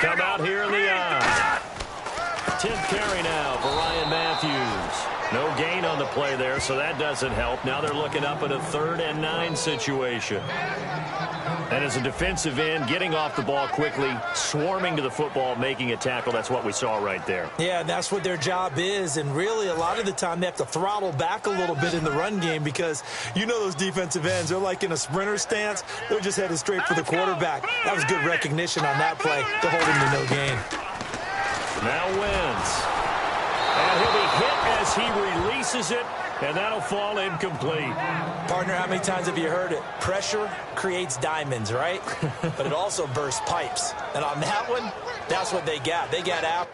come out here in the eye. 10th carry now for Ryan Matthews. No gain on the play there, so that doesn't help. Now they're looking up at a 3rd and 9 situation. And as a defensive end, getting off the ball quickly, swarming to the football, making a tackle, that's what we saw right there. Yeah, that's what their job is. And really, a lot of the time, they have to throttle back a little bit in the run game because you know those defensive ends, they're like in a sprinter stance. They're just headed straight for the quarterback. That was good recognition on that play to hold him to no gain. Now Wentz. And he'll be hit as he releases it, and that'll fall incomplete. Partner, how many times have you heard it? Pressure creates diamonds, right? But it also bursts pipes. And on that one, that's what they got. They got out.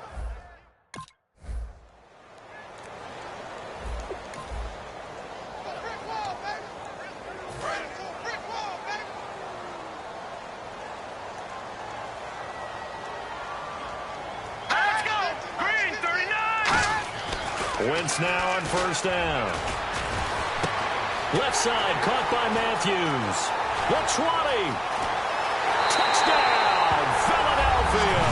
Wentz now on 1st down. Left side caught by Matthews. The 20. Touchdown, Philadelphia.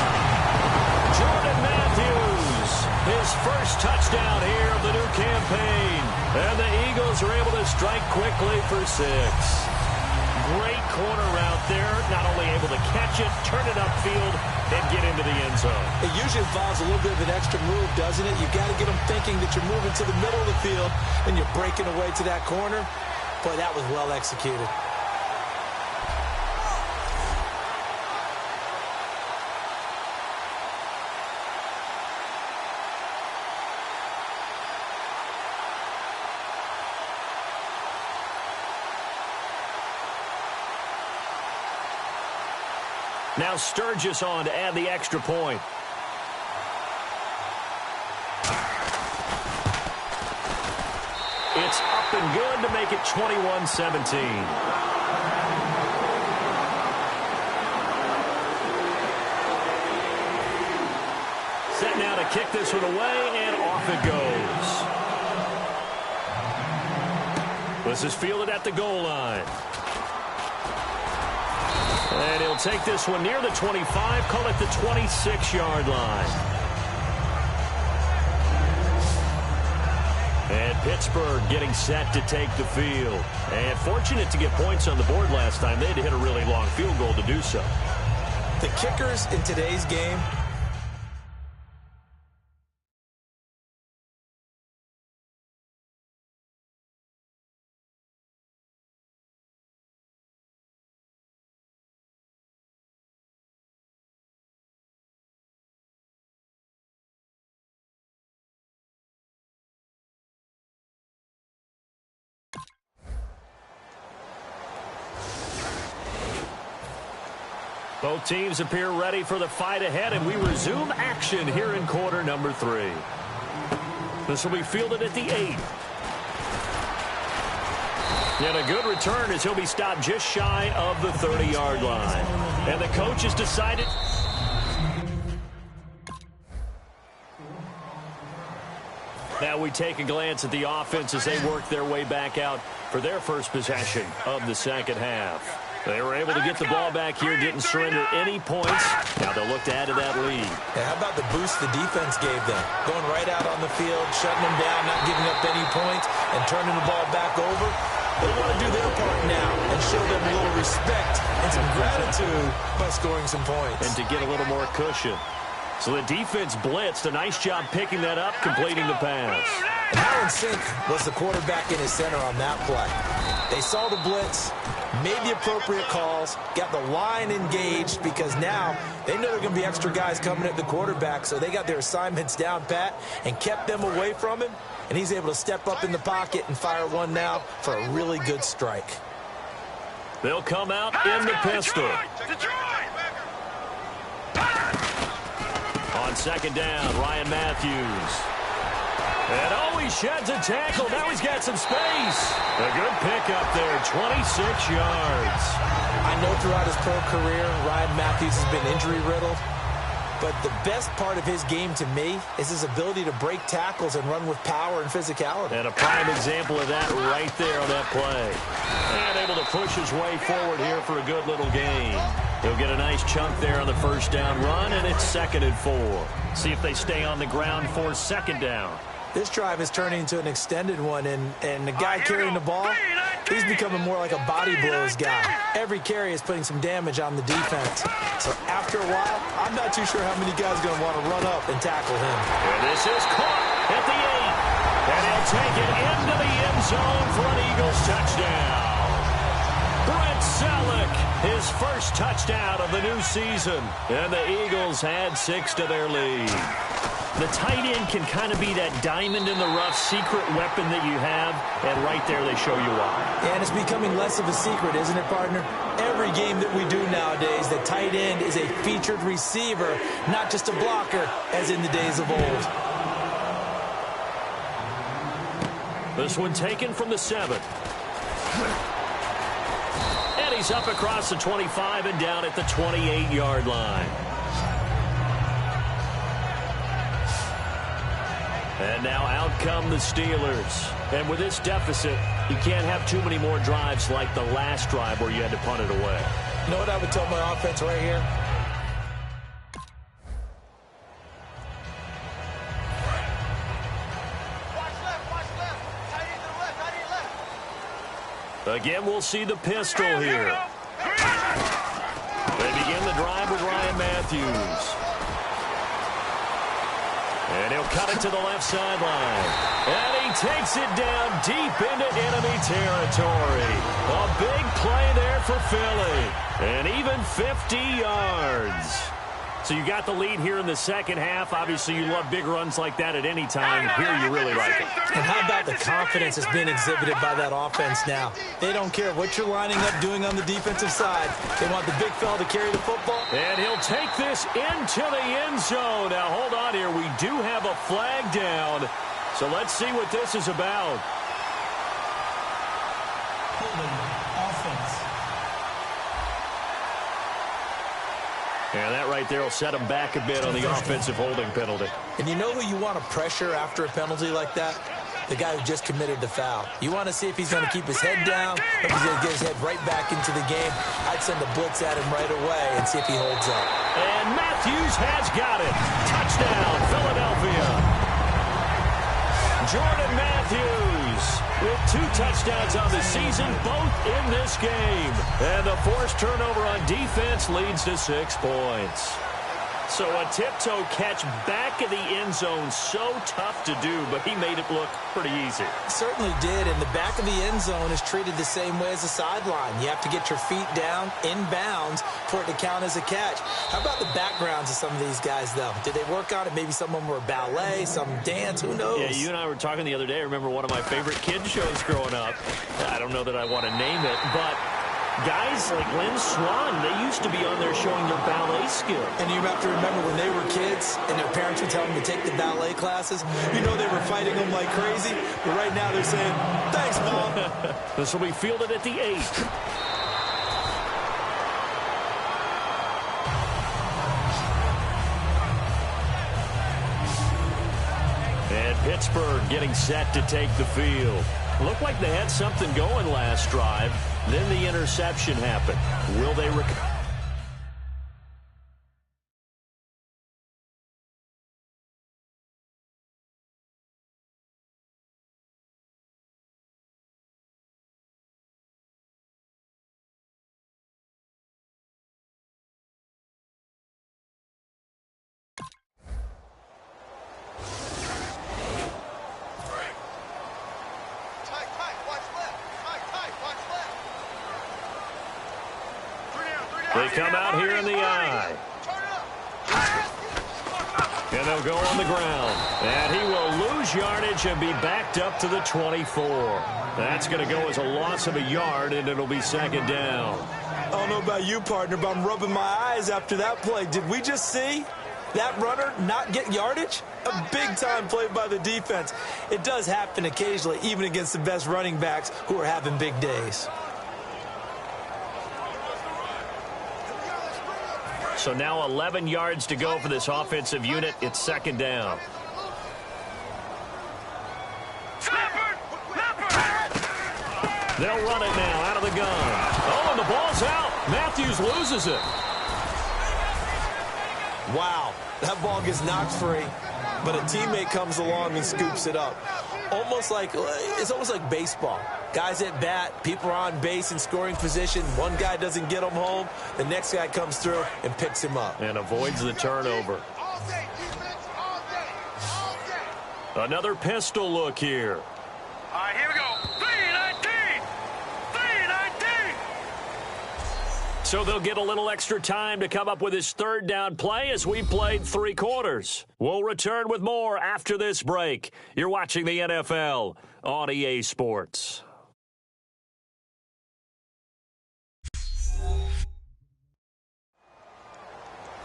Jordan Matthews, his first touchdown here of the new campaign. And the Eagles are able to strike quickly for 6. Great corner route there. Not only able to catch it, turn it upfield, and get into the end zone. It usually involves a little bit of an extra move, doesn't it? You've got to get them thinking that you're moving to the middle of the field and you're breaking away to that corner. Boy, that was well executed. Now Sturgis on to add the extra point. It's up and good to make it 21-17. Set now to kick this one away, and off it goes. This is fielded at the goal line. And he'll take this one near the 25, call it the 26-yard line. And Pittsburgh getting set to take the field. And fortunate to get points on the board last time. They had to hit a really long field goal to do so. The kickers in today's game, both teams appear ready for the fight ahead, and we resume action here in quarter number 3. This will be fielded at the 8. And a good return as he'll be stopped just shy of the 30-yard line. And the coach has decided. Now we take a glance at the offense as they work their way back out for their first possession of the second half. They were able to get the ball back here, didn't surrender any points. Now they'll look to add to that lead. Yeah, how about the boost the defense gave them? Going right out on the field, shutting them down, not giving up any points, and turning the ball back over. They want to do their part now and show them a little respect and some gratitude by scoring some points. And to get a little more cushion. So the defense blitzed. A nice job picking that up, completing the pass. And how in sync was the quarterback in his center on that play? They saw the blitz, made the appropriate calls, got the line engaged because now they know there are going to be extra guys coming at the quarterback, so they got their assignments down pat and kept them away from him, and he's able to step up in the pocket and fire one now for a really good strike. They'll come out in the pistol. On second down, Ryan Matthews. And oh, he sheds a tackle. Now he's got some space. A good pickup there, 26 yards. I know throughout his pro career, Ryan Matthews has been injury-riddled. But the best part of his game to me is his ability to break tackles and run with power and physicality. And a prime example of that right there on that play. And able to push his way forward here for a good little gain. He'll get a nice chunk there on the first down run, and it's 2nd and 4. See if they stay on the ground for 2nd down. This drive is turning into an extended one, and the guy carrying the ball, he's becoming more like a body blows guy. Every carry is putting some damage on the defense. So after a while, I'm not too sure how many guys are going to want to run up and tackle him. And this is caught at the 8. And he'll take it into the end zone for an Eagles touchdown. Brett Selleck, his first touchdown of the new season. And the Eagles add 6 to their lead. The tight end can kind of be that diamond in the rough secret weapon that you have, and right there they show you why. And it's becoming less of a secret, isn't it, partner? Every game that we do nowadays, the tight end is a featured receiver, not just a blocker, as in the days of old. This one taken from the 7. And he's up across the 25 and down at the 28-yard line. And now out come the Steelers. And with this deficit, you can't have too many more drives like the last drive where you had to punt it away. You know what I would tell my offense right here? Again, we'll see the pistol here. They begin the drive with Ryan Matthews. And he'll cut it to the left sideline. And he takes it down deep into enemy territory. A big play there for Philly. And even 50 yards. So you got the lead here in the second half. Obviously, you love big runs like that at any time. Here, you really like it. And how about the confidence that's been exhibited by that offense now? They don't care what you're lining up doing on the defensive side. They want the big fella to carry the football. And he'll take this into the end zone. Now, hold on here. We do have a flag down. So let's see what this is about. And that right there will set him back a bit on the offensive holding penalty. And you know who you want to pressure after a penalty like that? The guy who just committed the foul. You want to see if he's going to keep his head down, or if he's going to get his head right back into the game. I'd send a blitz at him right away and see if he holds up. And Matthews has got it. Touchdown, Philadelphia. Jordan Matthews with 2 touchdowns on the season, both in this game. And the forced turnover on defense leads to 6 points. So a tiptoe catch back in the end zone, so tough to do, but he made it look pretty easy. Certainly did, and the back of the end zone is treated the same way as the sideline. You have to get your feet down in bounds for it to count as a catch. How about the backgrounds of some of these guys, though? Did they work on it? Maybe some of them were ballet, some dance, who knows? Yeah, you and I were talking the other day. I remember one of my favorite kids shows growing up. I don't know that I want to name it, but guys like Lynn Swan, they used to be on there showing their ballet skill. And you have to remember when they were kids and their parents would tell them to take the ballet classes, you know they were fighting them like crazy. But right now they're saying, thanks, Mom. This will be fielded at the 8. And Pittsburgh getting set to take the field. Looked like they had something going last drive. Then the interception happened. Will they recover? They come out here in the eye. And they'll go on the ground. And he will lose yardage and be backed up to the 24. That's going to go as a loss of a yard, and it'll be 2nd down. I don't know about you, partner, but I'm rubbing my eyes after that play. Did we just see that runner not get yardage? A big-time play by the defense. It does happen occasionally, even against the best running backs who are having big days. So now 11 yards to go for this offensive unit. It's 2nd down. They'll run it now out of the gun. Oh, and the ball's out. Matthews loses it. Wow, that ball gets knocked free, but a teammate comes along and scoops it up. It's almost like baseball. Guys at bat, people are on base in scoring position. One guy doesn't get him home. The next guy comes through and picks him up. And avoids the turnover. Another pistol look here. All right, here we go. 3-19. 3-19. So they'll get a little extra time to come up with his third down play as we played 3 quarters. We'll return with more after this break. You're watching the NFL on EA Sports.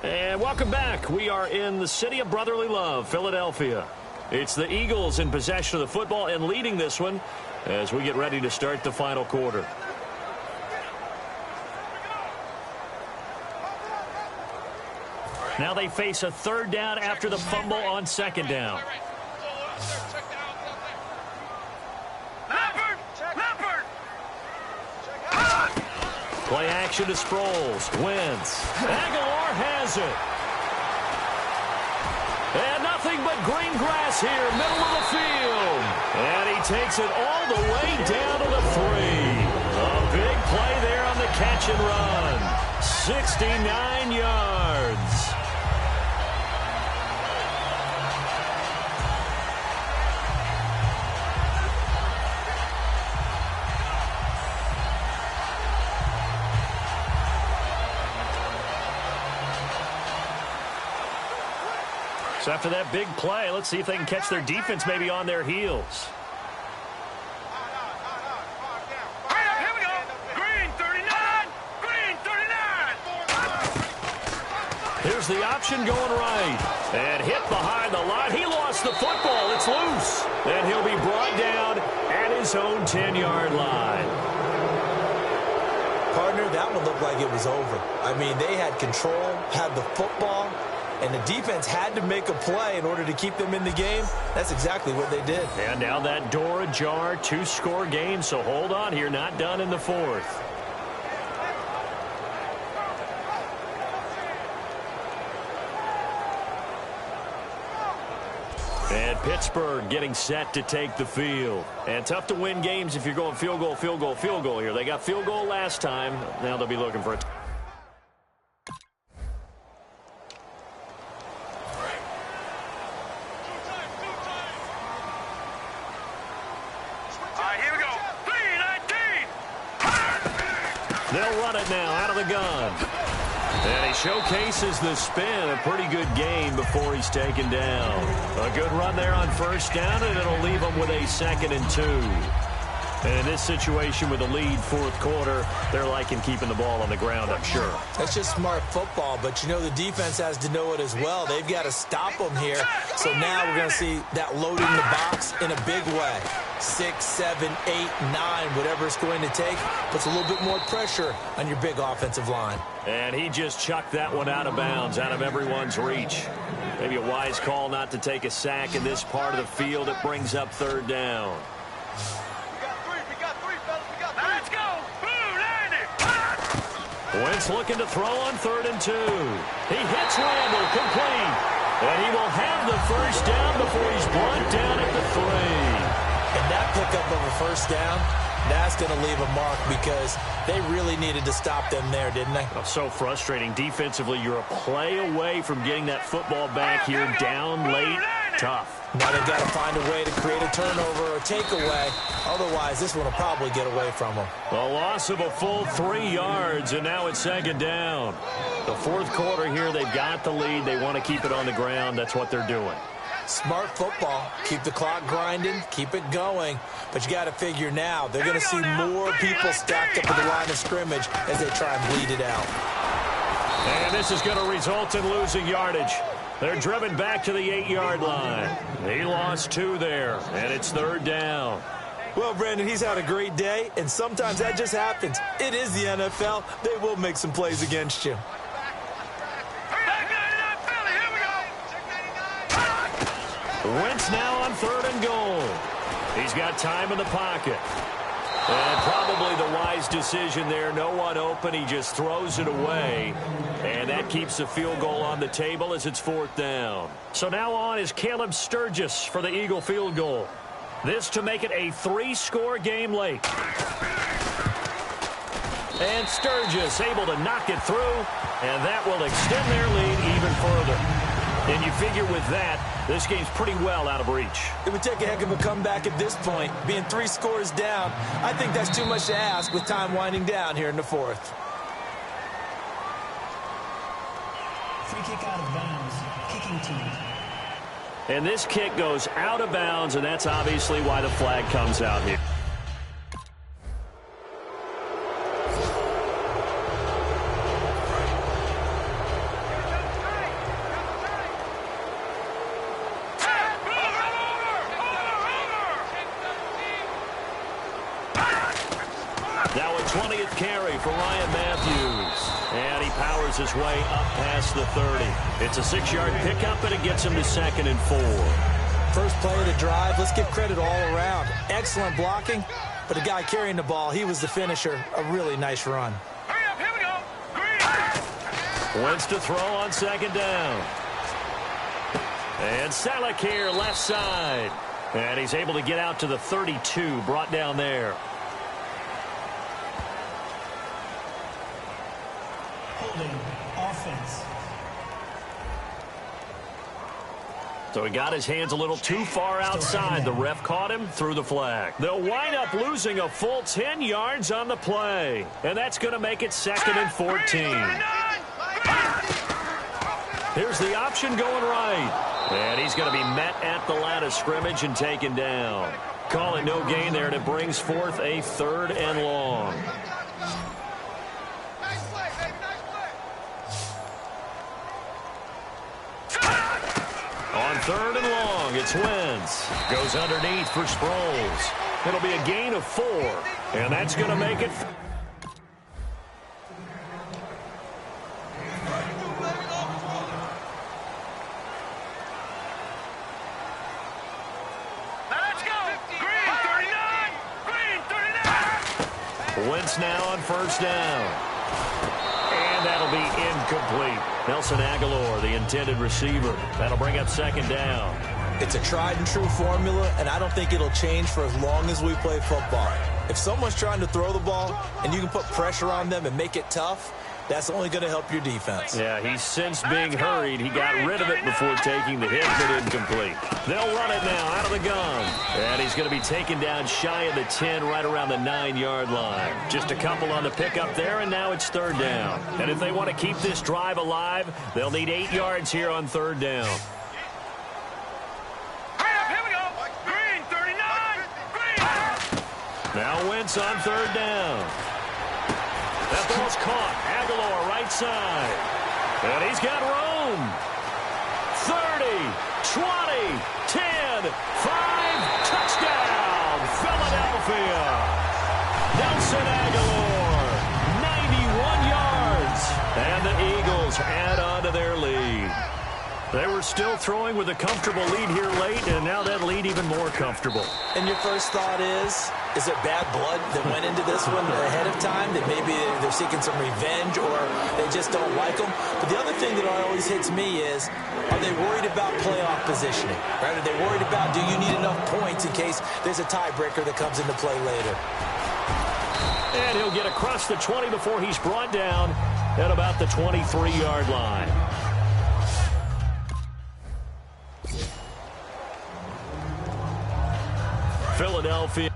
And welcome back. We are in the city of brotherly love, Philadelphia. It's the Eagles in possession of the football and leading this one as we get ready to start the final quarter. Now they face a third down after the fumble on second down. Play action to Sproles. Wentz. Aguilar has it. And nothing but green grass here, middle of the field. And he takes it all the way down to the 3. A big play there on the catch and run. 69 yards. So after that big play, let's see if they can catch their defense maybe on their heels. Here we go. Green 39. Green 39. Here's the option going right. And hit behind the line. He lost the football. It's loose. And he'll be brought down at his own 10-yard line. Partner, that one looked like it was over. I mean, they had control, had the football, and the defense had to make a play in order to keep them in the game. That's exactly what they did. And now that door ajar, 2-score game, so hold on here, not done in the 4th. And Pittsburgh getting set to take the field. And tough to win games if you're going field goal, field goal, field goal here. They got field goal last time. Now they'll be looking for it. They'll run it now out of the gun. And he showcases the spin. A pretty good game before he's taken down. A good run there on first down, and it'll leave him with a 2nd and 2. And in this situation with the lead 4th quarter, they're liking keeping the ball on the ground, I'm sure. That's just smart football, but you know the defense has to know it as well. They've got to stop them here. So now we're going to see that loading the box in a big way. 6, 7, 8, 9, whatever it's going to take, puts a little bit more pressure on your big offensive line. And he just chucked that one out of bounds, out of everyone's reach. Maybe a wise call not to take a sack in this part of the field. It brings up 3rd down. Let's go. Wentz looking to throw on 3rd and 2. He hits Randall, complete. And he will have the first down before he's brought down at the 3. And that pickup of a first down, that's going to leave a mark because they really needed to stop them there, didn't they? Oh, so frustrating. Defensively, you're a play away from getting that football back here down late. Tough. Now they've got to find a way to create a turnover or takeaway. Otherwise, this one will probably get away from them. A loss of a full 3 yards, and now it's 2nd down. The 4th quarter here, they've got the lead. They want to keep it on the ground. That's what they're doing. Smart football. Keep the clock grinding. Keep it going. But you got to figure now, they're going to see more people stacked up at the line of scrimmage as they try and bleed it out. And this is going to result in losing yardage. They're driven back to the 8-yard line. He lost 2 there, and it's 3rd down. Well, Brandon, he's had a great day, and sometimes that just happens. It is the NFL. They will make some plays against you. Wentz now on 3rd and goal. He's got time in the pocket. And probably the wise decision there. No one open. He just throws it away. And that keeps the field goal on the table as it's 4th down. So now on is Caleb Sturgis for the Eagle field goal. This to make it a 3-score game late. And Sturgis able to knock it through. And that will extend their lead even further. And you figure with that, this game's pretty well out of reach. It would take a heck of a comeback at this point. Being 3 scores down, I think that's too much to ask with time winding down here in the 4th. Free kick out of bounds. Kicking team. And this kick goes out of bounds, and that's obviously why the flag comes out here. Now a 20th carry for Ryan Matthews. And he powers his way up past the 30. It's a 6-yard pickup, and it gets him to 2nd and 4. First play of the drive, let's give credit all around. Excellent blocking, but the guy carrying the ball, he was the finisher. A really nice run. Hurry up, here we go. Green. Wentz to throw on 2nd down. And Selleck here, left side. And he's able to get out to the 32, brought down there. Holding. Offense. So he got his hands a little too far outside. The ref caught him, threw the flag. They'll wind up losing a full 10 yards on the play. And that's going to make it 2nd and 14. Here's the option going right. And he's going to be met at the line of scrimmage and taken down. Call it no gain there, and it brings forth a 3rd and long. On 3rd and long, it's Wentz. Goes underneath for Sproles. It'll be a gain of 4, and that's going to make it. Let's go. Green 39. Green 39. Wentz now on 1st down. And that'll be incomplete. Nelson Aguilar, the intended receiver. That'll bring up 2nd down. It's a tried and true formula, and I don't think it'll change for as long as we play football. If someone's trying to throw the ball and you can put pressure on them and make it tough, that's only going to help your defense. Yeah, he's since being hurried. He got rid of it before taking the hit, but incomplete. They'll run it now out of the gun. And he's going to be taken down shy of the 10, right around the 9-yard line. Just a couple on the pickup there, and now it's 3rd down. And if they want to keep this drive alive, they'll need 8 yards here on 3rd down. Hurry up, here we go. Green 39. Green. Now Wentz on 3rd down. That ball's caught. Aguilar right side. And he's got room. 30, 20, 10, 5, touchdown, Philadelphia. Nelson Aguilar, 91 yards. And the Eagles add on to their lead. They were still throwing with a comfortable lead here late, and now that lead even more comfortable. And your first thought is there bad blood that went into this one ahead of time, that maybe they're seeking some revenge or they just don't like them? But the other thing that always hits me is, are they worried about playoff positioning? Right? Are they worried about, do you need enough points in case there's a tiebreaker that comes into play later? And he'll get across the 20 before he's brought down at about the 23-yard line. Philadelphia.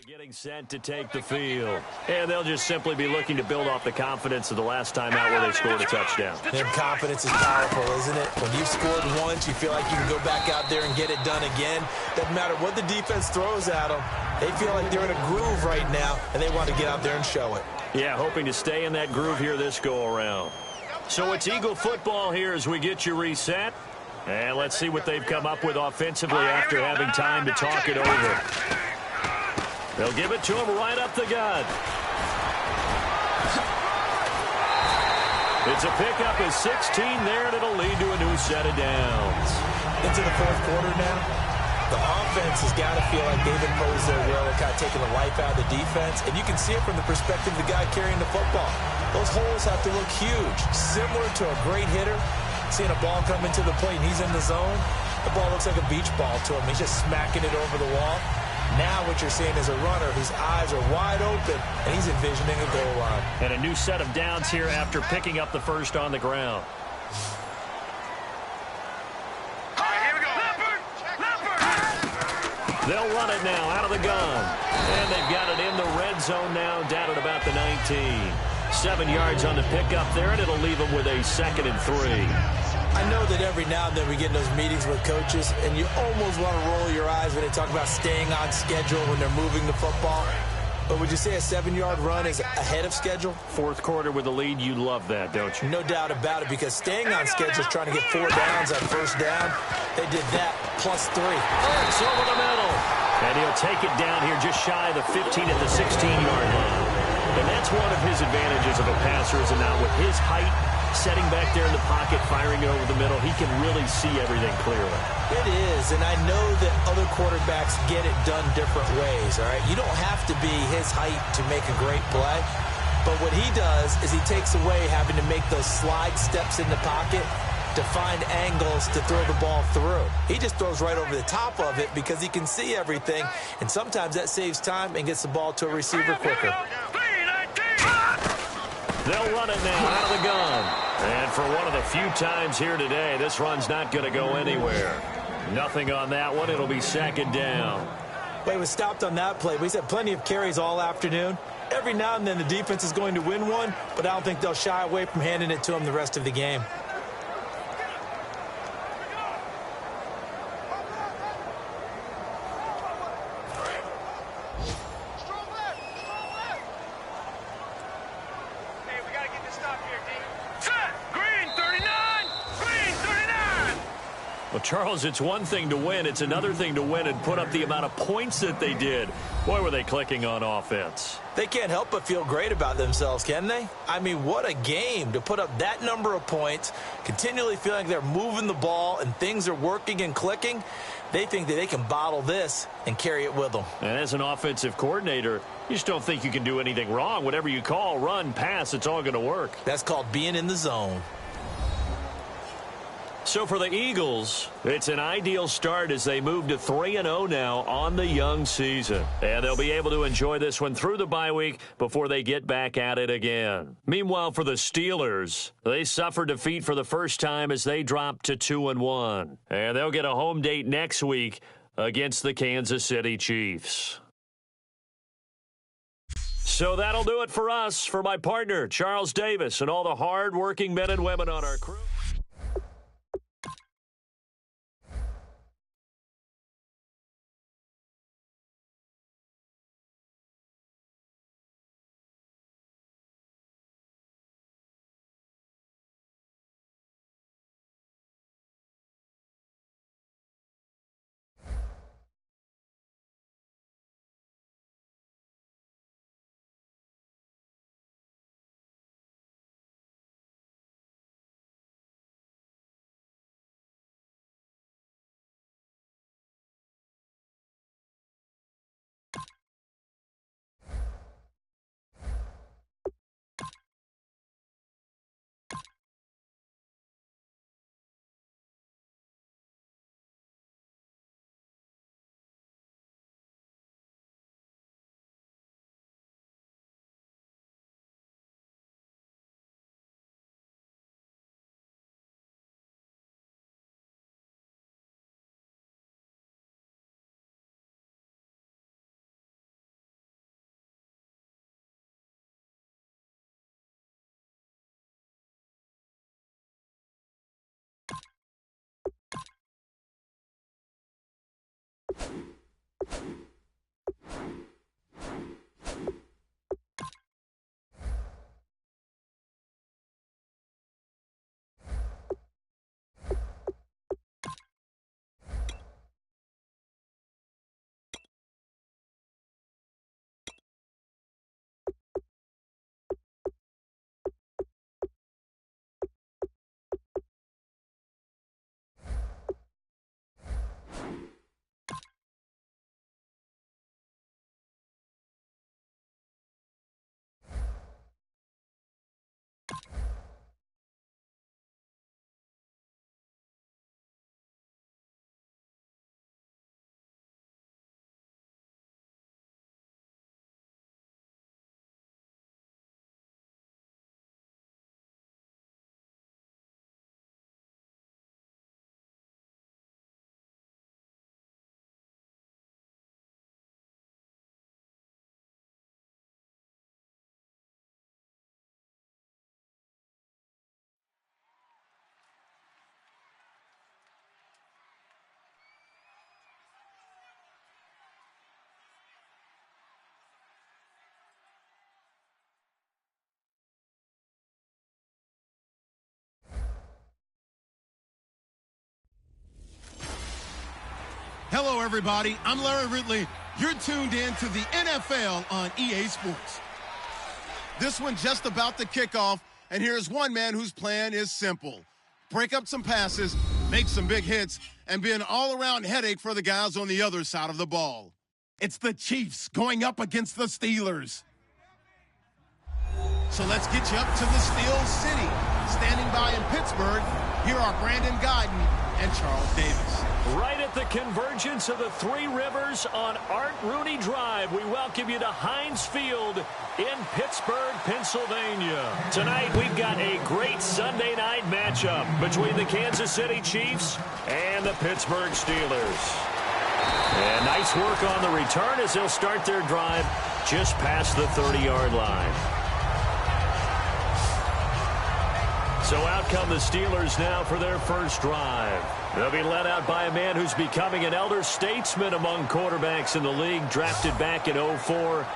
Getting set to take the field. And they'll just simply be looking to build off the confidence of the last time out where they scored a touchdown. And confidence is powerful, isn't it? When you've scored once, you feel like you can go back out there and get it done again. Doesn't matter what the defense throws at them. They feel like they're in a groove right now, and they want to get out there and show it. Yeah, hoping to stay in that groove here this go-around. So it's Eagle football here as we get you reset. And let's see what they've come up with offensively after having time to talk it over. They'll give it to him right up the gut. It's a pickup of 16 there, and it'll lead to a new set of downs. Into the fourth quarter now. The offense has got to feel like they've imposed their will and kind of taken the life out of the defense. And you can see it from the perspective of the guy carrying the football. Those holes have to look huge, similar to a great hitter. Seeing a ball come into the plate and he's in the zone, the ball looks like a beach ball to him. He's just smacking it over the wall. Now what you're seeing is a runner whose eyes are wide open, and he's envisioning a goal line. And a new set of downs here after picking up the first on the ground. They'll run it now out of the gun. And they've got it in the red zone now, down at about the 19. 7 yards on the pickup there, and it'll leave them with a 2nd and 3. I know that every now and then we get in those meetings with coaches, and you almost want to roll your eyes when they talk about staying on schedule when they're moving the football. But would you say a 7-yard run is ahead of schedule? Fourth quarter with a lead, you love that, don't you? No doubt about it, because staying on schedule is trying to get 4 downs on first down. They did that, plus 3. It's over the middle. And he'll take it down here just shy of the 15 at the 16-yard line. And that's one of his advantages of a passer, is now with his height, setting back there in the pocket, firing it over the middle, he can really see everything clearly. It is, and I know that other quarterbacks get it done different ways, all right? You don't have to be his height to make a great play, but what he does is he takes away having to make those slide steps in the pocket to find angles to throw the ball through. He just throws right over the top of it because he can see everything, and sometimes that saves time and gets the ball to a receiver quicker. They'll run it now out of the gun. And for one of the few times here today, this run's not going to go anywhere. Nothing on that one. It'll be 2nd down. Well, he was stopped on that play. We had plenty of carries all afternoon. Every now and then the defense is going to win one, but I don't think they'll shy away from handing it to him the rest of the game. Well, Charles, it's one thing to win. It's another thing to win and put up the amount of points that they did. Boy, were they clicking on offense. They can't help but feel great about themselves, can they? I mean, what a game to put up that number of points, continually feeling like they're moving the ball and things are working and clicking. They think that they can bottle this and carry it with them. And as an offensive coordinator, you just don't think you can do anything wrong. Whatever you call, run, pass, it's all going to work. That's called being in the zone. So for the Eagles, it's an ideal start as they move to 3-0 now on the young season. And they'll be able to enjoy this one through the bye week before they get back at it again. Meanwhile, for the Steelers, they suffered defeat for the first time as they dropped to 2-1. And they'll get a home date next week against the Kansas City Chiefs. So that'll do it for us. For my partner, Charles Davis, and all the hard-working men and women on our crew. Hello, everybody. I'm Larry Ridley. You're tuned in to the NFL on EA Sports. This one just about to kick off, and here's one man whose plan is simple. Break up some passes, make some big hits, and be an all-around headache for the guys on the other side of the ball. It's the Chiefs going up against the Steelers. So let's get you up to the Steel City. Standing by in Pittsburgh, here are Brandon Guyton and Charles Davis. Right at the convergence of the Three Rivers on Art Rooney Drive, we welcome you to Heinz Field in Pittsburgh, Pennsylvania. Tonight, we've got a great Sunday night matchup between the Kansas City Chiefs and the Pittsburgh Steelers. And nice work on the return as they'll start their drive just past the 30-yard line. So out come the Steelers now for their first drive. They'll be led out by a man who's becoming an elder statesman among quarterbacks in the league, drafted back in 2004.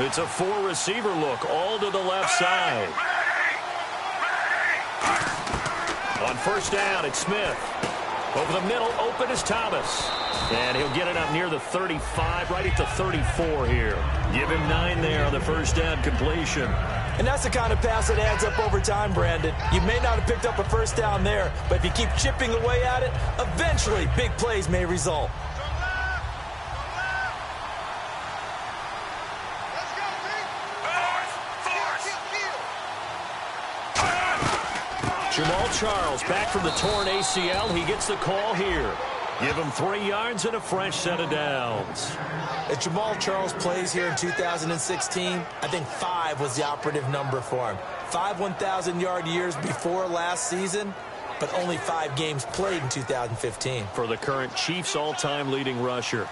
It's a four-receiver look, all to the left side. On first down, it's Smith. Over the middle, open is Thomas. And he'll get it up near the 35, right at the 34 here. Give him 9 there on the first down completion. And that's the kind of pass that adds up over time, Brandon. You may not have picked up a first down there, but if you keep chipping away at it, eventually big plays may result. Jamal Charles back from the torn ACL. He gets the call here. Give him 3 yards and a fresh set of downs. If Jamal Charles plays here in 2016, I think 5 was the operative number for him. 5 1,000-yard years before last season, but only 5 games played in 2015. For the current Chiefs all-time leading rusher.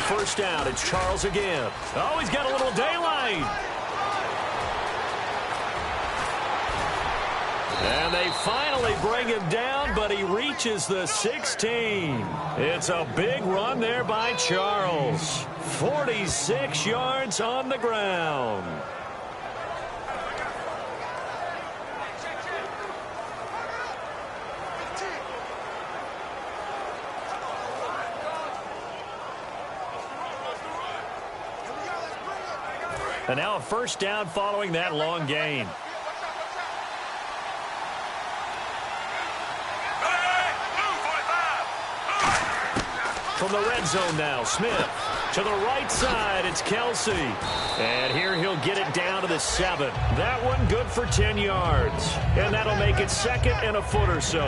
First down, it's Charles again. Oh, he's got a little daylight. And they finally bring him down, but he reaches the 16. It's a big run there by Charles. 46 yards on the ground. And now a first down following that long gain. From the red zone now, Smith. To the right side, it's Kelsey. And here he'll get it down to the 7. That one good for 10 yards. And that'll make it second and a foot or so.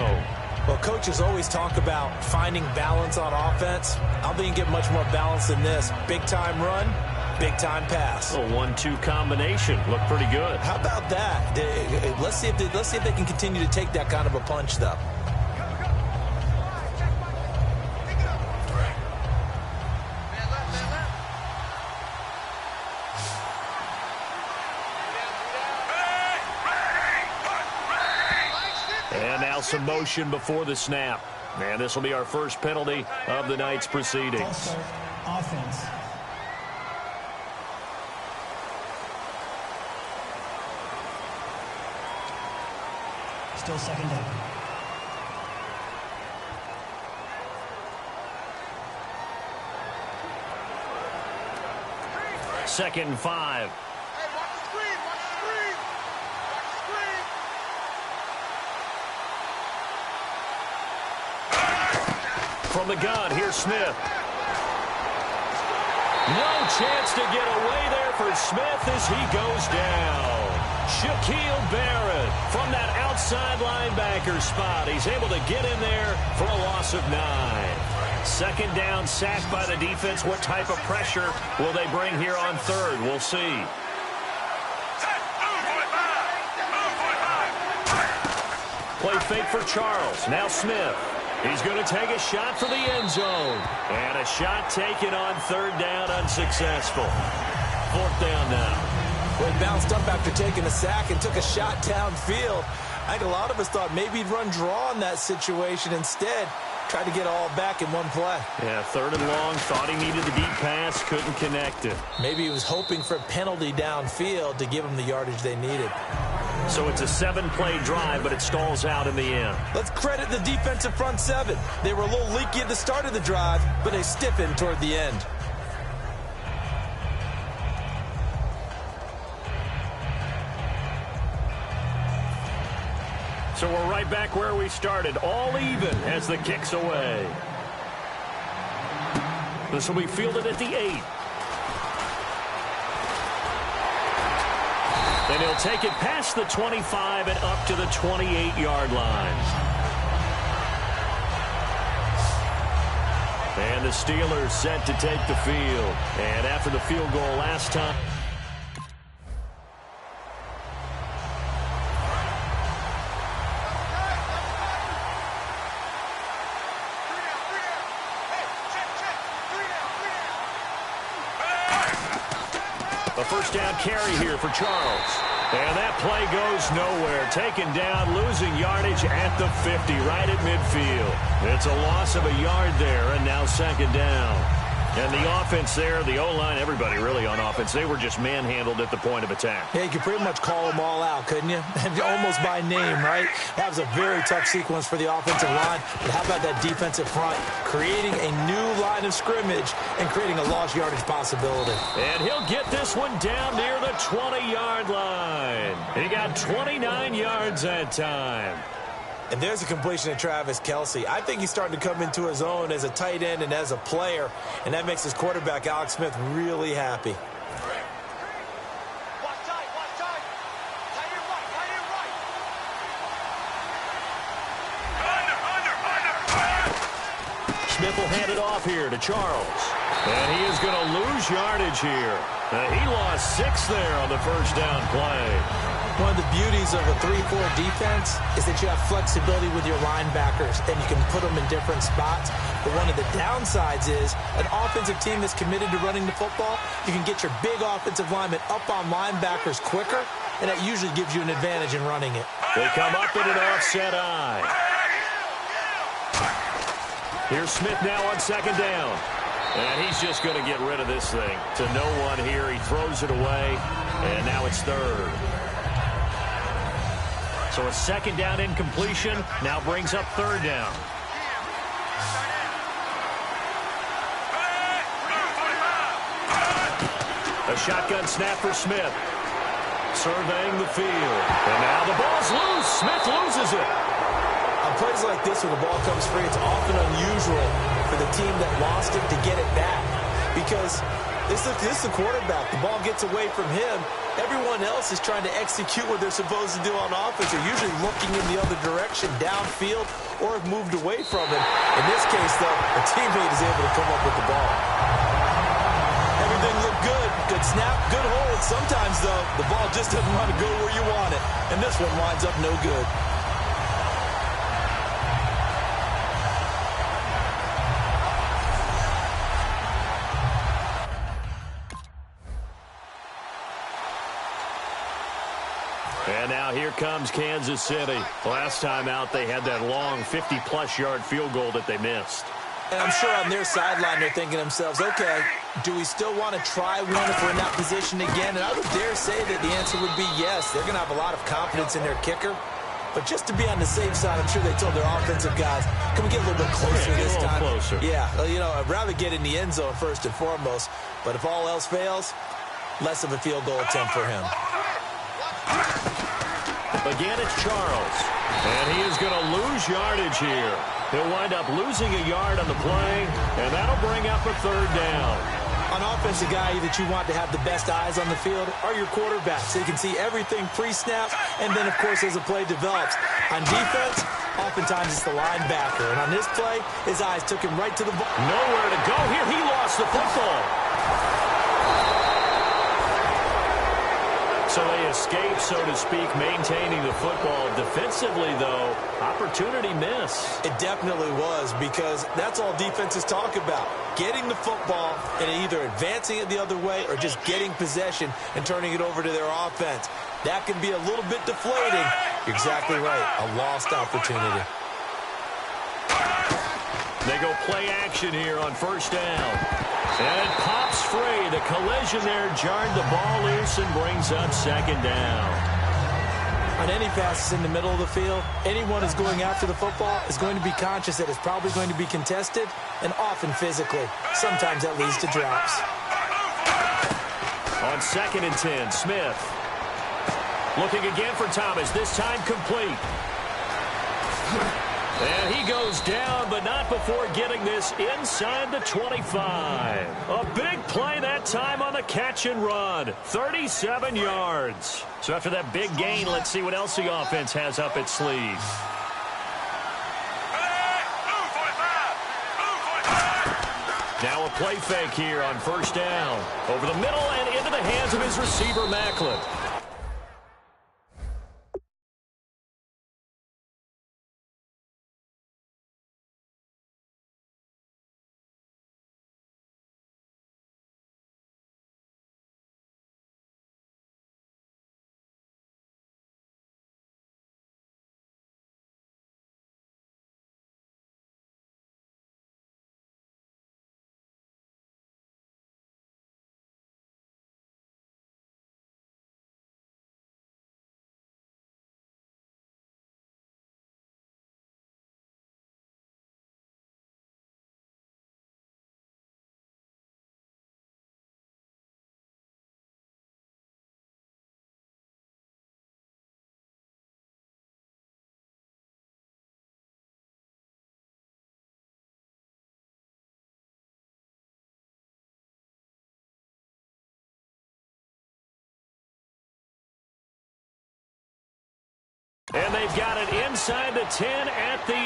Well, coaches always talk about finding balance on offense. I don't think you can get much more balance than this. Big-time run, big-time pass. A 1-2 combination. Looked pretty good. How about that? Let's see if they can continue to take that kind of a punch, though. And now some motion before the snap. And this will be our first penalty of the night's proceedings. Offense. Still second down. Second and 5. From the gun, here's Smith. No chance to get away there for Smith as he goes down. Shaquille Barrett from that outside linebacker spot. He's able to get in there for a loss of 9. Second down, sacked by the defense. What type of pressure will they bring here on third? We'll see. Play fake for Charles. Now Smith. He's going to take a shot for the end zone. And a shot taken on third down, unsuccessful. Fourth down now. Well, he bounced up after taking a sack and took a shot downfield. I think a lot of us thought maybe he'd run draw in that situation. Instead, tried to get all back in one play. Yeah, 3rd and long, thought he needed the deep pass, couldn't connect it. Maybe he was hoping for a penalty downfield to give him the yardage they needed. So it's a 7-play drive, but it stalls out in the end. Let's credit the defensive front 7. They were a little leaky at the start of the drive, but they stiffened toward the end. So we're right back where we started, all even as the kick's away. This will be fielded at the 8. Then he'll take it past the 25 and up to the 28-yard line. And the Steelers set to take the field. And after the field goal last time, a first down carry here for Charles. And that play goes nowhere. Taken down, losing yardage at the 50, right at midfield. It's a loss of a yard there, and now 2nd down. And the offense there, the O-line, everybody really on offense, they were just manhandled at the point of attack. Yeah, you could pretty much call them all out, couldn't you? Almost by name, right? That was a very tough sequence for the offensive line. But how about that defensive front? Creating a new line of scrimmage and creating a lost yardage possibility. And he'll get this one down near the 20-yard line. He got 29 yards that time. And there's a completion to Travis Kelce. I think he's starting to come into his own as a tight end and as a player, and that makes his quarterback, Alex Smith, really happy. Smith will hand it off here to Charles. And he is going to lose yardage here. He lost 6 there on the first down play. One of the beauties of a 3-4 defense is that you have flexibility with your linebackers, and you can put them in different spots. But one of the downsides is an offensive team that's committed to running the football, you can get your big offensive linemen up on linebackers quicker, and that usually gives you an advantage in running it. They come up in an offset eye. Here's Smith now on 2nd down. And he's just going to get rid of this thing to no one here. He throws it away, and now it's 3rd. So a 2nd down incompletion now brings up 3rd down. A shotgun snap for Smith. Surveying the field. And now the ball's loose. Smith loses it. On plays like this where the ball comes free, it's often unusual for the team that lost it to get it back. Because this is the quarterback. The ball gets away from him. Everyone else is trying to execute what they're supposed to do on offense. They're usually looking in the other direction, downfield, or have moved away from him. In this case, though, a teammate is able to come up with the ball. Everything looked good. Good snap, good hold. Sometimes, though, the ball just doesn't want to go where you want it. And this one winds up no good. And now here comes Kansas City. Last time out, they had that long 50-plus yard field goal that they missed. And I'm sure on their sideline, they're thinking to themselves, okay, do we still want to try one if we're in that position again? And I would dare say that the answer would be yes. They're going to have a lot of confidence in their kicker. But just to be on the safe side, I'm sure they told their offensive guys, can we get a little bit closer this time? Closer. Yeah, well, you know, I'd rather get in the end zone first and foremost. But if all else fails, less of a field goal attempt for him. Again, it's Charles. And he is going to lose yardage here. He'll wind up losing a yard on the play, and that'll bring up a 3rd down. On offense, the guy that you want to have the best eyes on the field are your quarterbacks. They can see everything pre-snap, and then, of course, as the play develops. On defense, oftentimes it's the linebacker. And on this play, his eyes took him right to the ball. Nowhere to go here. He lost the football. So they escape, so to speak, maintaining the football. Defensively, though, opportunity miss. It definitely was, because that's all defenses talk about. Getting the football and either advancing it the other way or just getting possession and turning it over to their offense. that can be a little bit deflating. You're exactly right, a lost opportunity. They go play action here on first down. And it pops free. The collision there jarred the ball loose and brings up second down. On any passes in the middle of the field, anyone who's going after the football is going to be conscious that it's probably going to be contested, and often physically. Sometimes that leads to drops. On 2nd and 10, Smith. Looking again for Thomas, this time complete. And he goes down, but not before getting this inside the 25. A big play that time on the catch and run. 37 yards. So after that big gain, let's see what else the offense has up its sleeve. Now a play fake here on first down. Over the middle and into the hands of his receiver, Macklin. And they've got it inside the 10 at the 8.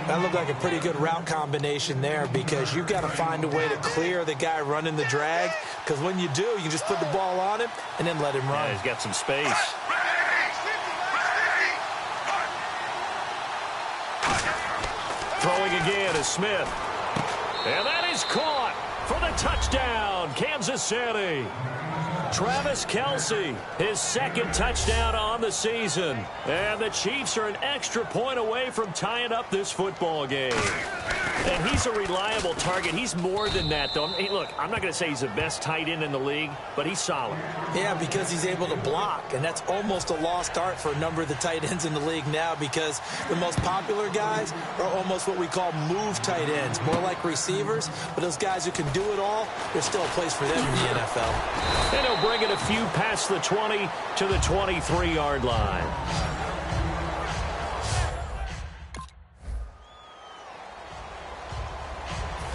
That looked like a pretty good route combination there, because you've got to find a way to clear the guy running the drag, because when you do, you can just put the ball on him and then let him run. Yeah, he's got some space. Throwing again is Smith. And that is caught for the touchdown, Kansas City. Travis Kelce, his 2nd touchdown on the season. And the Chiefs are an extra point away from tying up this football game. And he's a reliable target. He's more than that, though. Hey, look, I'm not going to say he's the best tight end in the league, but he's solid. Yeah, because he's able to block, and that's almost a lost art for a number of the tight ends in the league now, because the most popular guys are almost what we call move tight ends, more like receivers, but those guys who can do it all, there's still a place for them in the NFL. And he'll bring it a few past the 20 to the 23-yard line.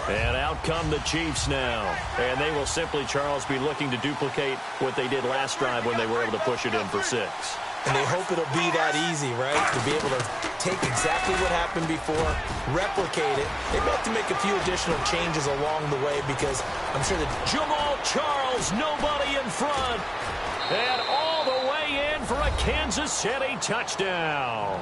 And out come the Chiefs now. And they will simply, Charles, be looking to duplicate what they did last drive when they were able to push it in for 6. And they hope it'll be that easy, right? To be able to take exactly what happened before, replicate it. They may have to make a few additional changes along the way, because I'm sure that Jamal Charles, nobody in front. And all the way in for a Kansas City touchdown.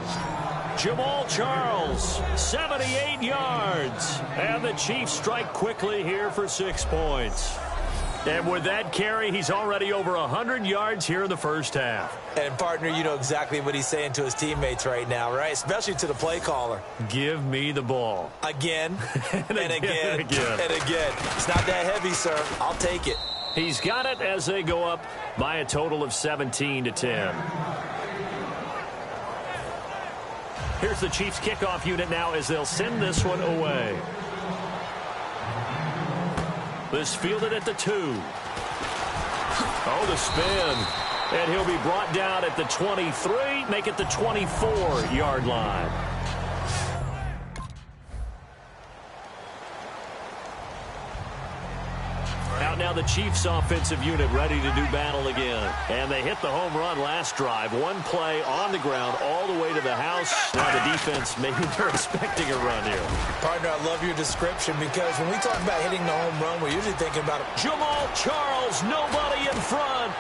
Jamal Charles, 78 yards. And the Chiefs strike quickly here for 6 points. And with that carry, he's already over 100 yards here in the first half. And, partner, you know exactly what he's saying to his teammates right now, right? Especially to the play caller. Give me the ball. Again, and again, and again. and again. It's not that heavy, sir. I'll take it. He's got it as they go up by a total of 17-10. Here's the Chiefs kickoff unit now as they'll send this one away. This fielded at the 2. Oh, the spin. And he'll be brought down at the 23, make it the 24-yard line. Out now the Chiefs offensive unit ready to do battle again. And they hit the home run last drive. One play on the ground all the way to the house. Now the defense, maybe they're expecting a run here. Partner, I love your description, because when we talk about hitting the home run, we're usually thinking about Jamal Charles, nobody in front.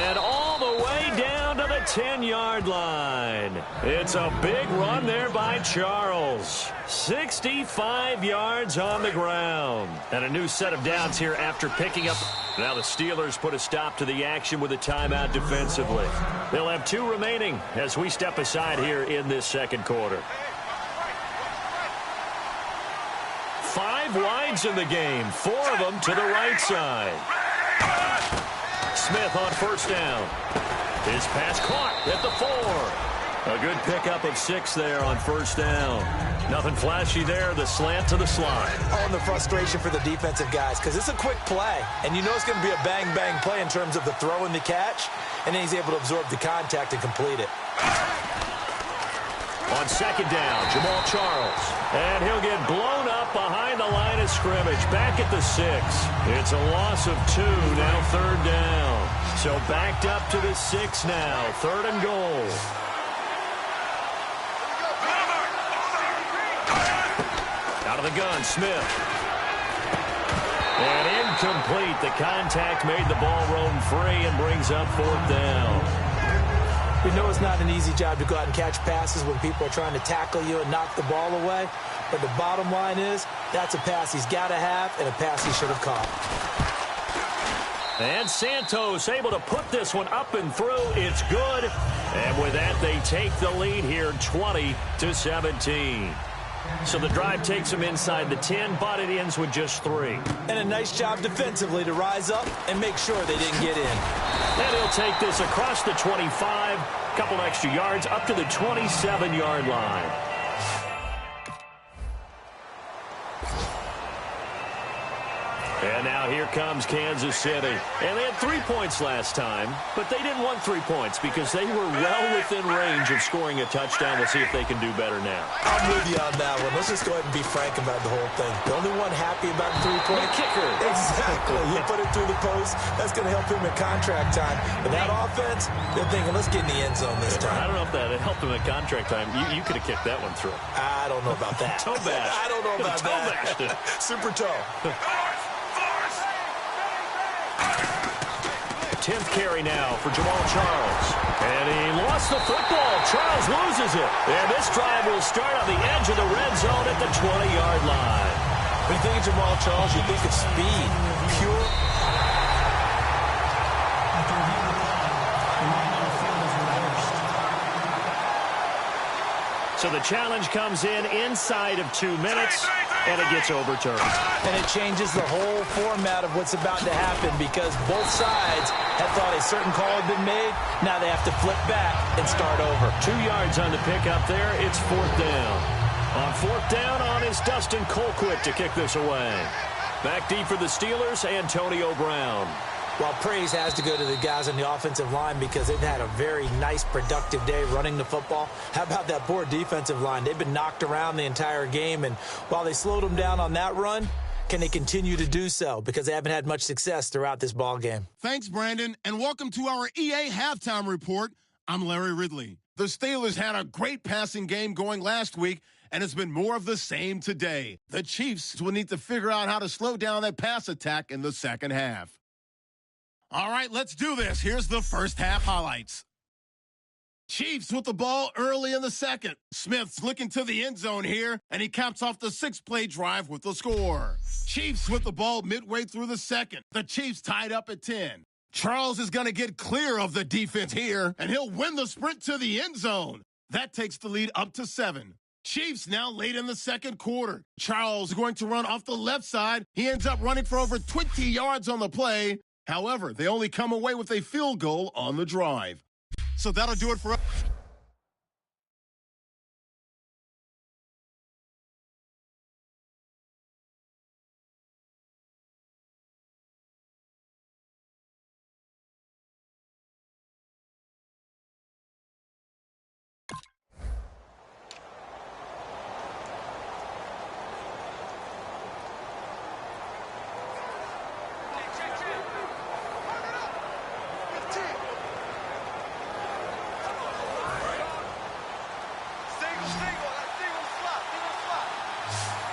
And all the way down down to the 10-yard line. It's a big run there by Charles. 65 yards on the ground. And a new set of downs here after picking up. Now the Steelers put a stop to the action with a timeout defensively. They'll have 2 remaining as we step aside here in this second quarter. 5 wides in the game, 4 of them to the right side. Smith on first down. His pass caught at the 4. A good pickup of 6 there on first down. Nothing flashy there, the slant to the slot. Oh, and the frustration for the defensive guys, because it's a quick play, and you know it's going to be a bang-bang play in terms of the throw and the catch, and then he's able to absorb the contact and complete it. On second down, Jamal Charles. And he'll get blown up behind the line of scrimmage. Back at the 6. It's a loss of 2, now third down. So backed up to the 6 now, 3rd and goal. Out of the gun, Smith. And incomplete. The contact made the ball roam free and brings up 4th down. We know it's not an easy job to go out and catch passes when people are trying to tackle you and knock the ball away. But the bottom line is, that's a pass he's got to have and a pass he should have caught. And Santos able to put this one up and through. It's good. And with that, they take the lead here 20-17. So the drive takes them inside the 10, but it ends with just 3. And a nice job defensively to rise up and make sure they didn't get in. And he'll take this across the 25, couple extra yards, up to the 27-yard line. And now here comes Kansas City. And they had 3 points last time, but they didn't want 3 points because they were well within range of scoring a touchdown. We'll see if they can do better now. I'm with you on that one. Let's just go ahead and be frank about the whole thing. The only one happy about the 3-point kicker. Exactly. He put it through the post. That's going to help him in contract time. But that offense, they're thinking, let's get in the end zone this time. I don't know if that helped him in contract time. You could have kicked that one through. I don't know about that. Toe bash. I don't know about that. Super toe. 10th carry now for Jamal Charles. And he lost the football. Charles loses it. And this drive will start on the edge of the red zone at the 20-yard line. When you think of Jamal Charles, you think of speed. Pure. So the challenge comes in inside of 2 minutes, and it gets overturned. And it changes the whole format of what's about to happen because both sides had thought a certain call had been made. Now they have to flip back and start over. 2 yards on the pickup there. It's 4th down. On 4th down on is Dustin Colquitt to kick this away. Back deep for the Steelers, Antonio Brown. Well, praise has to go to the guys on the offensive line because they've had a very nice, productive day running the football. How about that poor defensive line? They've been knocked around the entire game, and while they slowed them down on that run, can they continue to do so? Because they haven't had much success throughout this ball game. Thanks, Brandon, and welcome to our EA Halftime Report. I'm Larry Ridley. The Steelers had a great passing game going last week, and it's been more of the same today. The Chiefs will need to figure out how to slow down that pass attack in the second half. All right, let's do this. Here's the first half highlights. Chiefs with the ball early in the second. Smith's looking to the end zone here, and he caps off the 6-play drive with the score. Chiefs with the ball midway through the second. The Chiefs tied up at 10. Charles is going to get clear of the defense here, and he'll win the sprint to the end zone. That takes the lead up to 7. Chiefs now late in the second quarter. Charles is going to run off the left side. He ends up running for over 20 yards on the play. However, they only come away with a field goal on the drive. So that'll do it for us.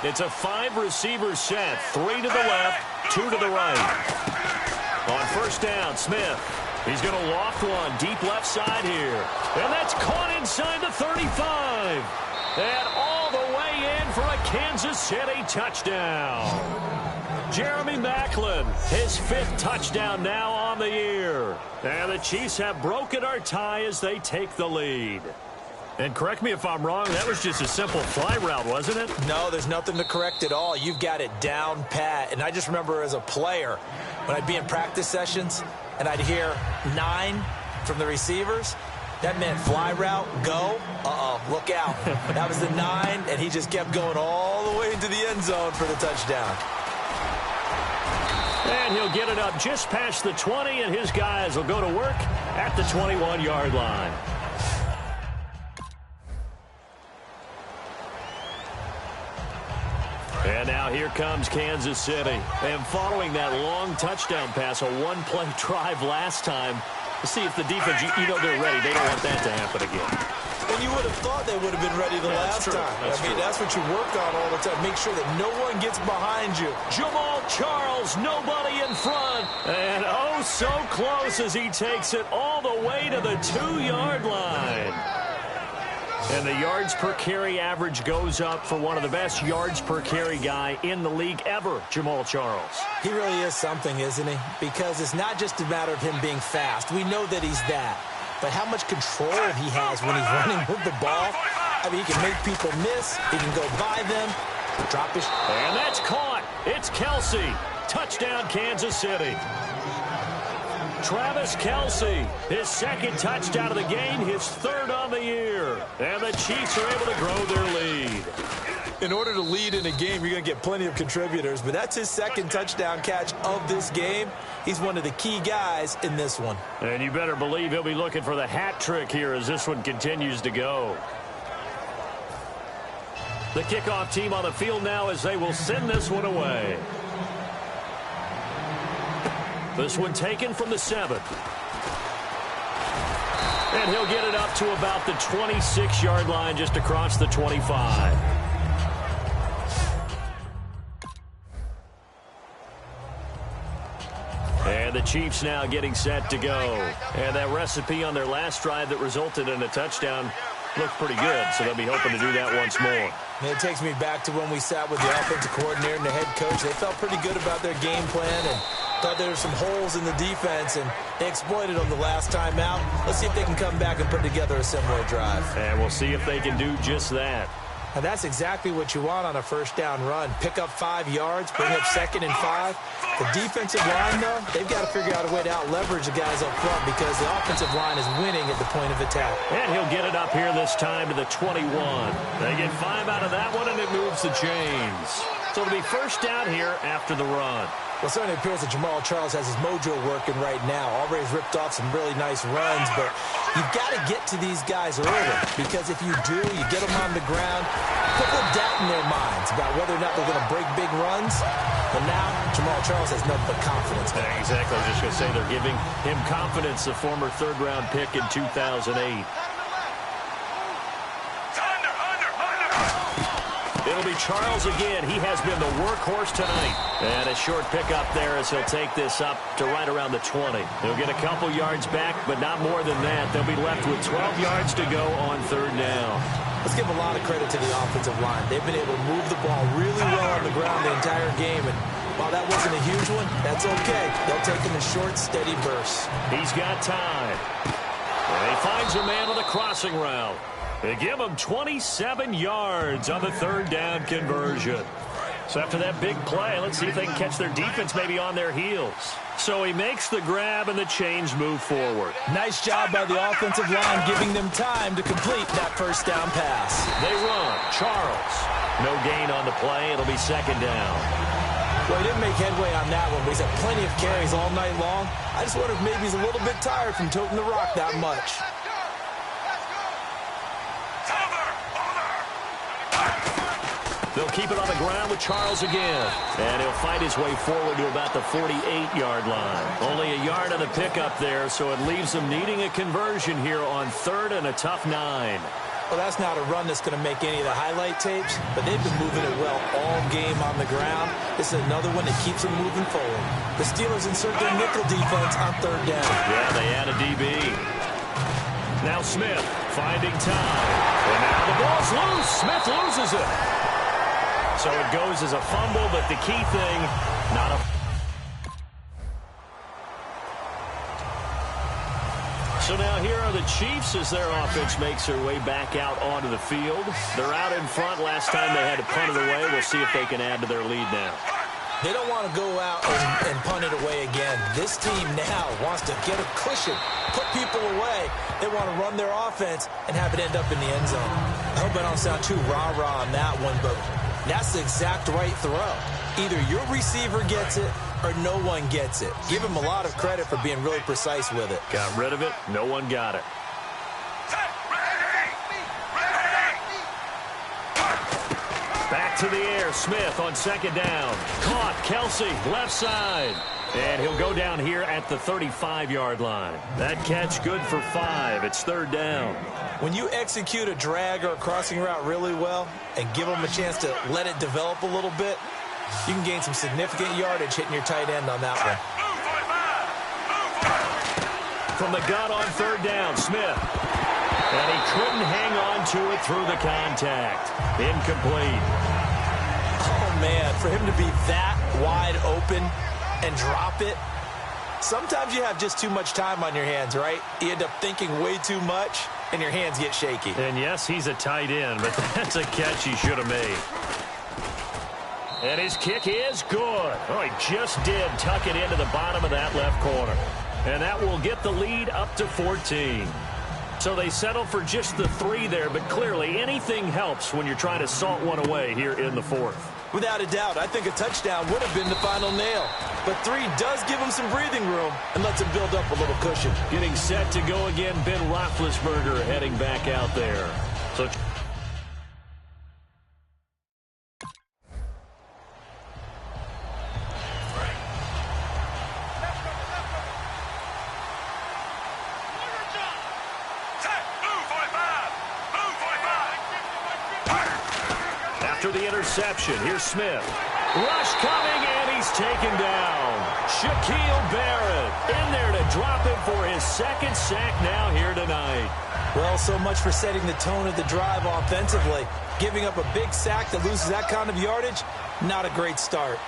It's a 5-receiver set. 3 to the left, 2 to the right. On first down, Smith He's going to loft one deep left side here. And that's caught inside the 35. And all the way in for a Kansas City touchdown. Jeremy Maclin, his 5th touchdown now on the year. And the Chiefs have broken our tie as they take the lead. And correct me if I'm wrong, that was just a simple fly route, wasn't it? No, there's nothing to correct at all. You've got it down pat. And I just remember as a player, when I'd be in practice sessions and I'd hear 9 from the receivers, that meant fly route, go, look out. That was the 9, and he just kept going all the way into the end zone for the touchdown. And he'll get it up just past the 20, and his guys will go to work at the 21-yard line. And now here comes Kansas City. And following that long touchdown pass, a one-play drive last time, to see if the defense, you know they're ready. They don't want that to happen again. And you would have thought they would have been ready the last time. That's what you work on all the time. Make sure that no one gets behind you. Jamal Charles, nobody in front. And oh, so close as he takes it all the way to the 2-yard line. And the yards per carry average goes up for one of the best yards per carry guy in the league ever, Jamal Charles. He really is something, isn't he? Because it's not just a matter of him being fast. We know that he's that. But how much control he has when he's running with the ball. I mean, he can make people miss. He can go by them. Drop his... And that's caught. It's Kelsey. Touchdown, Kansas City. Travis Kelsey, his 2nd touchdown of the game, his 3rd on the year. And the Chiefs are able to grow their lead. In order to lead in a game, you're going to get plenty of contributors, but that's his 2nd touchdown catch of this game. He's one of the key guys in this one. And you better believe he'll be looking for the hat trick here as this one continues to go. The kickoff team on the field now as they will send this one away. This one taken from the 7th. And he'll get it up to about the 26-yard line just across the 25. And the Chiefs now getting set to go. And that recipe on their last drive that resulted in a touchdown looked pretty good, so they'll be hoping to do that once more. And it takes me back to when we sat with the offensive coordinator and the head coach. They felt pretty good about their game plan and thought there were some holes in the defense, and they exploited them the last time out. Let's see if they can come back and put together a similar drive. And we'll see if they can do just that. And that's exactly what you want on a 1st down run. Pick up 5 yards, bring up 2nd and 5. The defensive line, though, they've got to figure out a way to out-leverage the guys up front because the offensive line is winning at the point of attack. And he'll get it up here this time to the 21. They get 5 out of that one, and it moves the chains. So it'll be 1st down here after the run. Well, it certainly appears that Jamal Charles has his mojo working right now. Already ripped off some really nice runs, but you've got to get to these guys early because if you do, you get them on the ground, put a doubt in their minds about whether or not they're going to break big runs. But now, Jamal Charles has nothing but confidence. Yeah, exactly. I was just going to say they're giving him confidence, the former 3rd-round pick in 2008. It'll be Charles again. He has been the workhorse tonight. And a short pickup there as he'll take this up to right around the 20. He'll get a couple yards back, but not more than that. They'll be left with 12 yards to go on 3rd down. Let's give a lot of credit to the offensive line. They've been able to move the ball really well on the ground the entire game. And while that wasn't a huge one, that's okay. They'll take them in short, steady bursts. He's got time. And he finds a man on the crossing route. They give him 27 yards on the 3rd down conversion. So after that big play, let's see if they can catch their defense maybe on their heels. So he makes the grab and the chains move forward. Nice job by the offensive line giving them time to complete that 1st down pass. They run. Charles. No gain on the play. It'll be 2nd down. Well, he didn't make headway on that one, but he's had plenty of carries all night long. I just wonder if maybe he's a little bit tired from toting the rock that much. They'll keep it on the ground with Charles again. And he'll fight his way forward to about the 48-yard line. Only a yard on the pickup there, so it leaves them needing a conversion here on 3rd and a tough 9. Well, that's not a run that's going to make any of the highlight tapes, but they've been moving it well all game on the ground. This is another one that keeps them moving forward. The Steelers insert their nickel defense on third down. Yeah, they add a DB. Now Smith finding time. And now the ball's loose. Smith loses it. So it goes as a fumble, but the key thing, not a... So now here are the Chiefs as their offense makes their way back out onto the field. They're out in front. Last time they had to punt it away. We'll see if they can add to their lead now. They don't want to go out and punt it away again. This team now wants to get a cushion, put people away. They want to run their offense and have it end up in the end zone. I hope I don't sound too rah-rah on that one, but that's the exact right throw. Either your receiver gets it or no one gets it. Give him a lot of credit for being really precise with it. Got rid of it. No one got it. Back to the air. Smith on second down. Caught. Kelsey, left side. And he'll go down here at the 35-yard line. That catch good for 5. It's third down. When you execute a drag or a crossing route really well and give them a chance to let it develop a little bit, you can gain some significant yardage hitting your tight end on that one. From the gun on third down, Smith. And he couldn't hang on to it through the contact. Incomplete. Oh, man, for him to be that wide open and drop it. Sometimes you have just too much time on your hands, right? You end up thinking way too much, and your hands get shaky. And, yes, he's a tight end, but that's a catch he should have made. And his kick is good. Oh, he just did tuck it into the bottom of that left corner. And that will get the lead up to 14. So they settle for just the 3 there, but clearly anything helps when you're trying to salt one away here in the 4th. Without a doubt, I think a touchdown would have been the final nail. But 3 does give him some breathing room and lets him build up a little cushion. Getting set to go again, Ben Roethlisberger heading back out there. So after the interception, here's Smith. Rush coming, and he's taken down. Shaquille Barrett in there to drop him for his 2nd sack now here tonight. Well, so much for setting the tone of the drive offensively. Giving up a big sack that loses that kind of yardage, not a great start.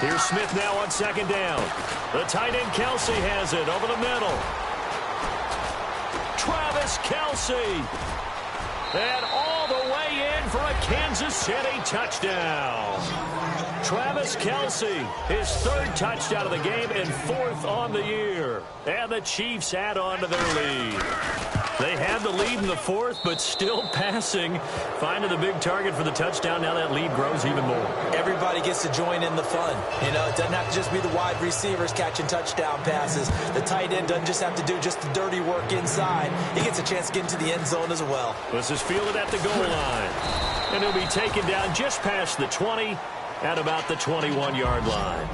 Here's Smith now on second down. The tight end Kelsey has it over the middle. Travis Kelsey. And all the way in for a Kansas City touchdown. Travis Kelsey, his 3rd touchdown of the game and 4th on the year. And the Chiefs add on to their lead. They had the lead in the 4th, but still passing. Finding the big target for the touchdown. Now that lead grows even more. Everybody gets to join in the fun. You know, it doesn't have to just be the wide receivers catching touchdown passes. The tight end doesn't just have to do just the dirty work inside. He gets a chance to get into the end zone as well. This is fielded at the goal line. And he'll be taken down just past the 20 at about the 21-yard line.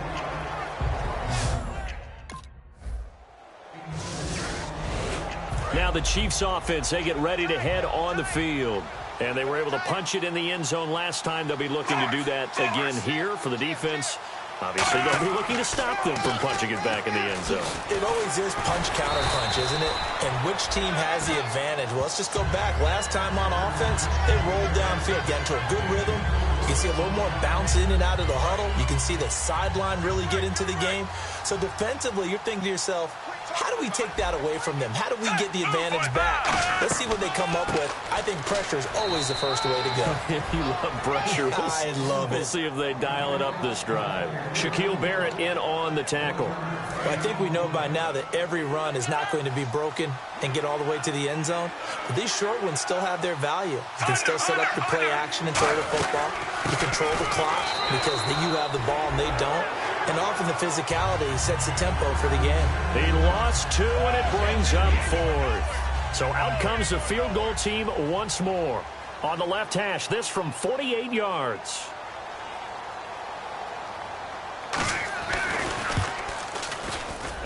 Now the Chiefs offense, they get ready to head on the field. And they were able to punch it in the end zone last time. They'll be looking to do that again here for the defense. Obviously, they'll be looking to stop them from punching it back in the end zone. It always is punch-counter-punch, isn't it? And which team has the advantage? Well, let's just go back. Last time on offense, they rolled downfield, got into a good rhythm. You can see a little more bounce in and out of the huddle. You can see the sideline really get into the game. So defensively, you're thinking to yourself, how do we take that away from them? How do we get the advantage back? Let's see what they come up with. I think pressure is always the first way to go. You love pressure. I love it. We'll see if they dial it up this drive. Shaquille Barrett in on the tackle. Well, I think we know by now that every run is not going to be broken and get all the way to the end zone. But these short ones still have their value. You can still set up the play action and throw the football. You control the clock because you have the ball and they don't. And often the physicality sets the tempo for the game. He lost 2, and it brings up 4th. So out comes the field goal team once more. On the left hash, this from 48 yards.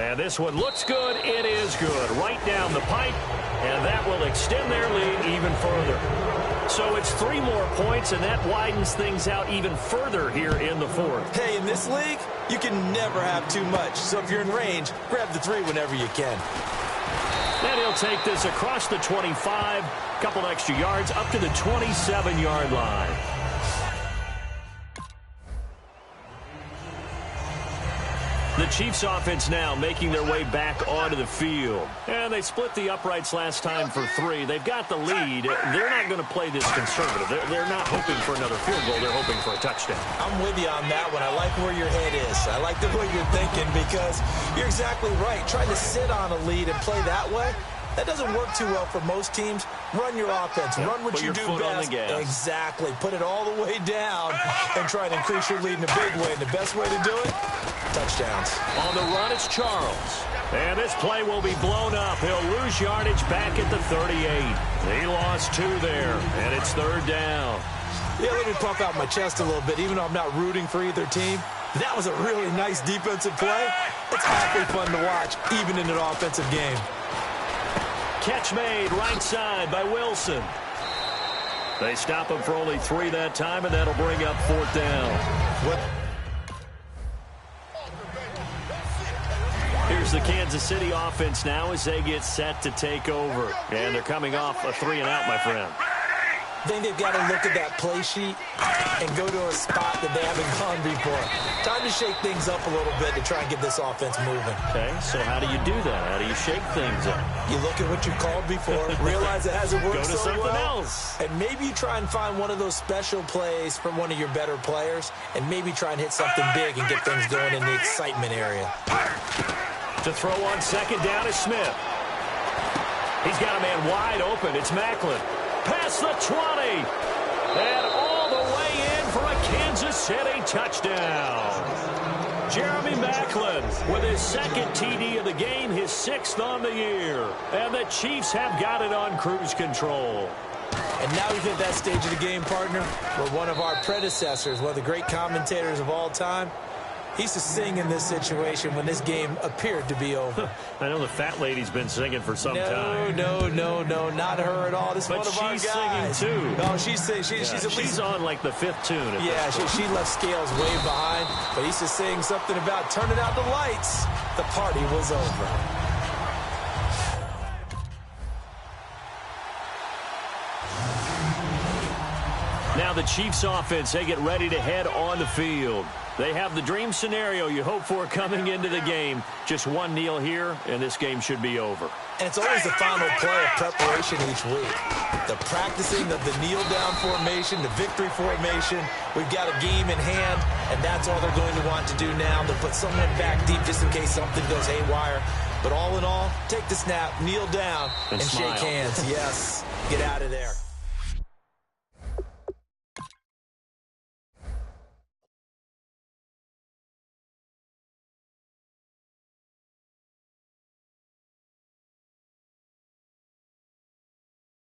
And this one looks good. It is good. Right down the pipe. And that will extend their lead even further. So it's 3 more points, and that widens things out even further here in the fourth. Hey, in this league, you can never have too much. So if you're in range, grab the 3 whenever you can. Then he'll take this across the 25, couple extra yards, up to the 27-yard line. The Chiefs offense now making their way back onto the field. And they split the uprights last time for 3. They've got the lead. They're not going to play this conservative. They're not hoping for another field goal. They're hoping for a touchdown. I'm with you on that one. I like where your head is. I like the way you're thinking because you're exactly right. Trying to sit on a lead and play that way, that doesn't work too well for most teams. Run your offense. Yep. Run what Put you your do foot on best. the gas. Exactly. Put it all the way down and try and increase your lead in a big way. And the best way to do it, touchdowns. On the run, it's Charles. And this play will be blown up. He'll lose yardage back at the 38. He lost 2 there, and it's 3rd down. Yeah, let me pump out my chest a little bit, even though I'm not rooting for either team. That was a really nice defensive play. It's awfully fun to watch, even in an offensive game. Catch made right side by Wilson. They stop him for only 3 that time, and that'll bring up 4th down. Here's the Kansas City offense now as they get set to take over. And they're coming off a 3-and-out, my friend. I think they've got to look at that play sheet and go to a spot that they haven't gone before. Time to shake things up a little bit to try and get this offense moving. Okay, so how do you do that? How do you shake things up? You look at what you called before, realize it hasn't worked Go to so something well, else. and maybe you try and find one of those special plays from one of your better players, and maybe try and hit something big and get things going in the excitement area. To throw on 2nd down is Smith. He's got a man wide open. It's Macklin. Past the 20. And all the way in for a Kansas City touchdown. Jeremy Macklin with his 2nd TD of the game, his 6th on the year. And the Chiefs have got it on cruise control. And now we've hit that stage of the game, partner, where one of our predecessors, one of the great commentators of all time, he used to sing in this situation when this game appeared to be over. I know the fat lady's been singing for some time. No, not her at all. This is one of our guys. But she's singing, too. No, she's singing. She's on, like, the 5th tune. Yeah, she left Scales way behind. But he used to sing something about turning out the lights. The party was over. Now the Chiefs offense, they get ready to head on the field. They have the dream scenario you hope for coming into the game. Just one kneel here, and this game should be over. And it's always the final play of preparation each week. The practicing of the kneel-down formation, the victory formation. We've got a game in hand, and that's all they're going to want to do now. They'll put someone back deep just in case something goes haywire. But all in all, take the snap, kneel down, and shake hands. Yes, get out of there.